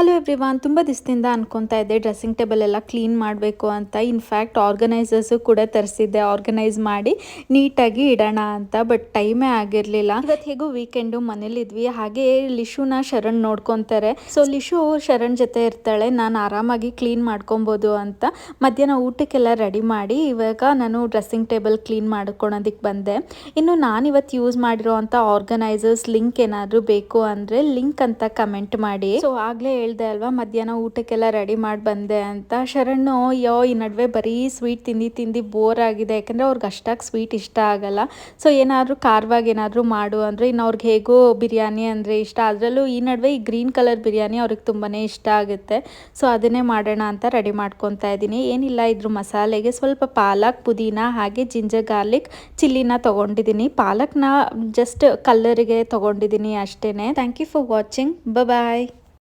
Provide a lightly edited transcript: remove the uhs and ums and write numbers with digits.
Hello everyone, ತುಂಬ ದಿವಸದಿಂದ ಅನ್ಕೊತಾ ಇದ್ದೆ ಡ್ರೆಸ್ಸಿಂಗ್ ಟೇಬಲ್ ಎಲ್ಲ ಕ್ಲೀನ್ ಮಾಡಬೇಕು ಅಂತ. ಇನ್ಫ್ಯಾಕ್ಟ್ ಆರ್ಗನೈಸರ್ಸು ಕೂಡ ತರಿಸಿದ್ದೆ, ಆರ್ಗನೈಸ್ ಮಾಡಿ ನೀಟಾಗಿ ಇಡೋಣ ಅಂತ. ಬಟ್ ಟೈಮೇ ಆಗಿರಲಿಲ್ಲ. ಇವತ್ತು ಹೇಗೂ ವೀಕೆಂಡು ಮನೇಲಿದ್ವಿ. ಹಾಗೆ ಲಿಶುನ ಶರಣ್ ನೋಡ್ಕೊತಾರೆ. ಸೊ ಲಿಶು ಶರಣ್ ಜೊತೆ ಇರ್ತಾಳೆ, ನಾನು ಆರಾಮಾಗಿ ಕ್ಲೀನ್ ಮಾಡ್ಕೊಬೋದು ಅಂತ ಮಧ್ಯಾಹ್ನ ಊಟಕ್ಕೆಲ್ಲ ರೆಡಿ ಮಾಡಿ ಇವಾಗ ನಾನು ಡ್ರೆಸ್ಸಿಂಗ್ ಟೇಬಲ್ ಕ್ಲೀನ್ ಮಾಡ್ಕೊಳೋದಕ್ಕೆ ಬಂದೆ. ಇನ್ನು ನಾನಿವತ್ತು ಯೂಸ್ ಮಾಡಿರೋ ಅಂಥ ಆರ್ಗನೈಸರ್ಸ್ ಲಿಂಕ್ ಏನಾದರೂ ಬೇಕು ಅಂದರೆ ಲಿಂಕ್ ಅಂತ ಕಮೆಂಟ್ ಮಾಡಿ. ಸೊ ಆಗಲೇ ಹೇಳ್ದೆ ಅಲ್ವಾ, ಮಧ್ಯಾಹ್ನ ಊಟಕ್ಕೆಲ್ಲ ರೆಡಿ ಮಾಡಿ ಬಂದೆ ಅಂತ. ಶರಣು ಈ ನಡುವೆ ಬರೀ ಸ್ವೀಟ್ ತಿಂದು ಬೋರ್ ಆಗಿದೆ, ಯಾಕಂದರೆ ಅವ್ರಿಗೆ ಅಷ್ಟಾಗಿ ಸ್ವೀಟ್ ಇಷ್ಟ ಆಗಲ್ಲ. ಸೊ ಏನಾದರೂ ಖಾರವಾಗಿ ಏನಾದರೂ ಮಾಡು ಅಂದರೆ, ಇನ್ನು ಅವ್ರಿಗೆ ಹೇಗೋ ಬಿರಿಯಾನಿ ಅಂದರೆ ಇಷ್ಟ. ಅದರಲ್ಲೂ ಈ ನಡುವೆ ಈ ಗ್ರೀನ್ ಕಲರ್ ಬಿರಿಯಾನಿ ಅವ್ರಿಗೆ ತುಂಬಾ ಇಷ್ಟ ಆಗುತ್ತೆ. ಸೊ ಅದನ್ನೇ ಮಾಡೋಣ ಅಂತ ರೆಡಿ ಮಾಡ್ಕೊತಾ ಇದ್ದೀನಿ. ಏನಿಲ್ಲ, ಇದ್ರ ಮಸಾಲೆಗೆ ಸ್ವಲ್ಪ ಪಾಲಕ್, ಪುದೀನ ಹಾಗೆ ಜಿಂಜರ್ ಗಾರ್ಲಿಕ್ ಚಿಲ್ಲಿನ ತೊಗೊಂಡಿದ್ದೀನಿ. ಪಾಲಕ್ನ ಜಸ್ಟ್ ಕಲ್ಲರಿಗೆ ತೊಗೊಂಡಿದ್ದೀನಿ ಅಷ್ಟೇ. Thank you for watching. Bye.